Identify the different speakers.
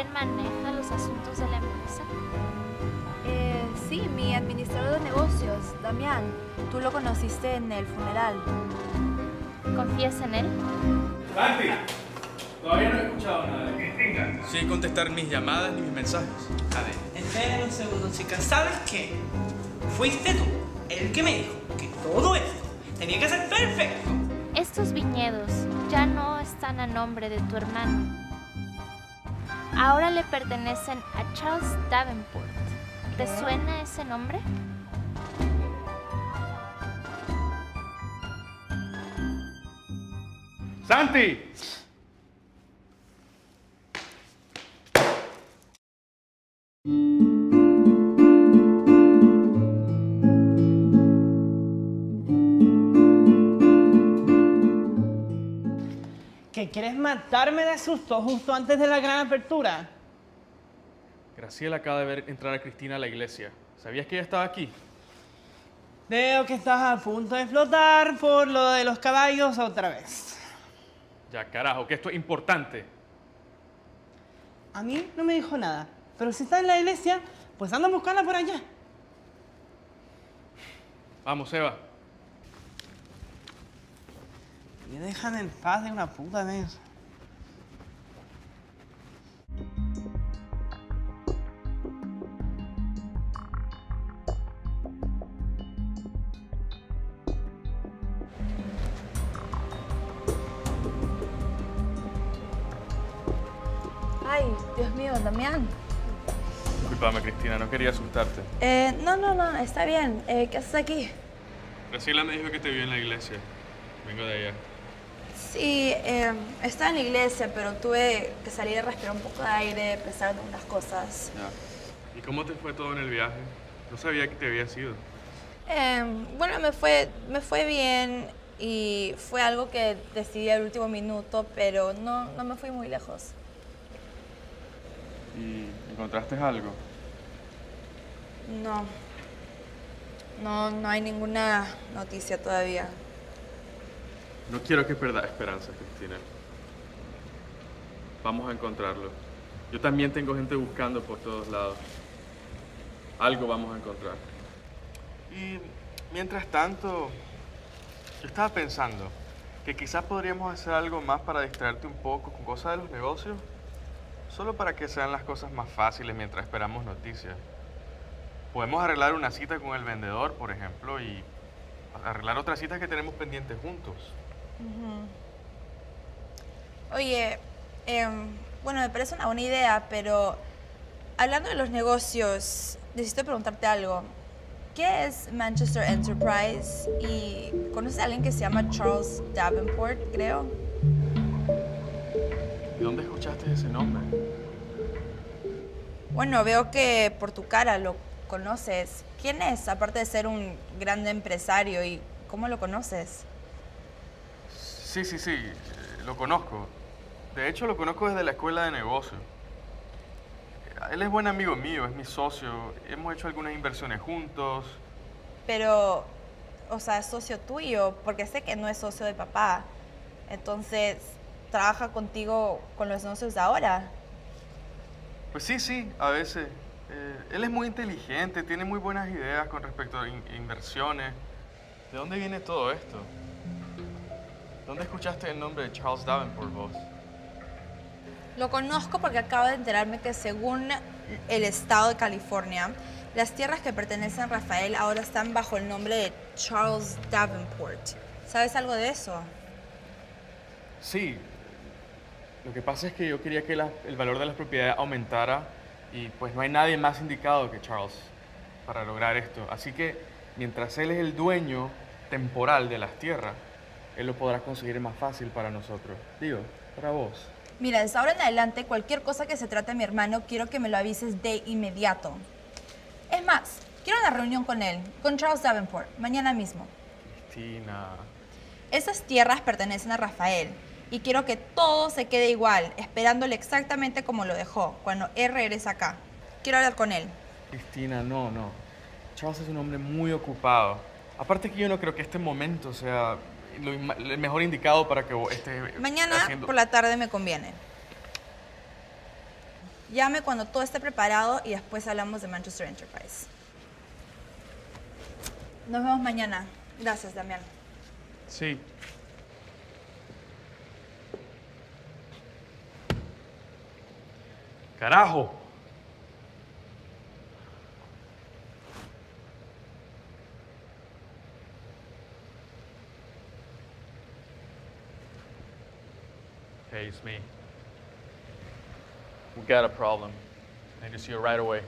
Speaker 1: ¿Quién maneja los asuntos de la empresa?
Speaker 2: Sí, mi administrador de negocios, Damián. Tú lo conociste en el funeral.
Speaker 1: ¿Confías en él?
Speaker 3: Santi, todavía no he escuchado nada de Cristina. Sin contestar mis llamadas ni mis mensajes.
Speaker 4: A ver, esperen un segundo, chicas. ¿Sabes qué? Fuiste tú el que me dijo que todo esto tenía que ser perfecto.
Speaker 1: Estos viñedos ya no están a nombre de tu hermano. Ahora le pertenecen a Charles Davenport. ¿Te suena ese nombre?
Speaker 3: ¡Santi!
Speaker 4: ¿Qué quieres matarme de susto justo antes de la gran apertura?
Speaker 3: Graciela acaba de ver entrar a Cristina a la iglesia. ¿Sabías que ella estaba aquí?
Speaker 4: Veo que estás a punto de explotar por lo de los caballos otra vez.
Speaker 3: Ya, carajo, que esto es importante.
Speaker 4: A mí no me dijo nada, pero si está en la iglesia, pues anda a buscarla por allá.
Speaker 3: Vamos, Eva.
Speaker 4: Me dejan en paz de una puta vez.
Speaker 2: Ay, Dios mío, Damián.
Speaker 3: Disculpame, Cristina, no quería asustarte.
Speaker 2: No, está bien. ¿Qué haces aquí?
Speaker 3: Graciela me dijo que te vio en la iglesia. Vengo de allá.
Speaker 2: Sí, estaba en la iglesia, pero tuve que salir a respirar un poco de aire, pensar en unas cosas.
Speaker 3: Ya. ¿Y cómo te fue todo en el viaje? No sabía que te habías ido.
Speaker 2: Bueno, me fue bien y fue algo que decidí al último minuto, pero no me fui muy lejos.
Speaker 3: ¿Y encontraste algo?
Speaker 2: No hay ninguna noticia todavía.
Speaker 3: No quiero que pierdas esperanza, Cristina. Vamos a encontrarlo. Yo también tengo gente buscando por todos lados. Algo vamos a encontrar. Y mientras tanto, yo estaba pensando que quizás podríamos hacer algo más para distraerte un poco con cosas de los negocios, solo para que sean las cosas más fáciles mientras esperamos noticias. Podemos arreglar una cita con el vendedor, por ejemplo, y arreglar otras citas que tenemos pendientes juntos.
Speaker 2: Oye, bueno, me parece una buena idea, pero hablando de los negocios, necesito preguntarte algo. ¿Qué es Manchester Enterprise? ¿Y conoces a alguien que se llama Charles Davenport, creo?
Speaker 3: ¿De dónde escuchaste ese nombre?
Speaker 2: Bueno, veo que por tu cara lo conoces. ¿Quién es, aparte de ser un gran empresario? ¿Y cómo lo conoces?
Speaker 3: Sí, lo conozco. De hecho, lo conozco desde la escuela de negocios. Él es buen amigo mío, es mi socio. Hemos hecho algunas inversiones juntos.
Speaker 2: Pero, o sea, es socio tuyo, porque sé que no es socio de papá. Entonces, ¿trabaja contigo con los negocios de ahora?
Speaker 3: Pues sí, a veces. Él es muy inteligente, tiene muy buenas ideas con respecto a inversiones. ¿De dónde viene todo esto? ¿Dónde escuchaste el nombre de Charles Davenport vos?
Speaker 2: Lo conozco porque acabo de enterarme que según el estado de California, las tierras que pertenecen a Rafael ahora están bajo el nombre de Charles Davenport. ¿Sabes algo de eso?
Speaker 3: Sí. Lo que pasa es que yo quería que el valor de las propiedades aumentara y pues no hay nadie más indicado que Charles para lograr esto. Así que mientras él es el dueño temporal de las tierras, él lo podrá conseguir más fácil para nosotros. Digo, para vos.
Speaker 2: Mira, desde ahora en adelante, cualquier cosa que se trate de mi hermano, quiero que me lo avises de inmediato. Es más, quiero una reunión con él, con Charles Davenport, mañana mismo.
Speaker 3: Cristina.
Speaker 2: Esas tierras pertenecen a Rafael y quiero que todo se quede igual, esperándole exactamente como lo dejó, cuando él regrese acá. Quiero hablar con él.
Speaker 3: Cristina, no. Charles es un hombre muy ocupado. Aparte que yo no creo que este momento sea el mejor indicado para que vos estés
Speaker 2: Mañana
Speaker 3: haciendo...
Speaker 2: por la tarde me conviene. Llame cuando todo esté preparado y después hablamos de Manchester Enterprise. Nos vemos mañana. Gracias, Damián.
Speaker 3: Sí. Carajo. Hey, it's me. We got a problem. I need to see you right away.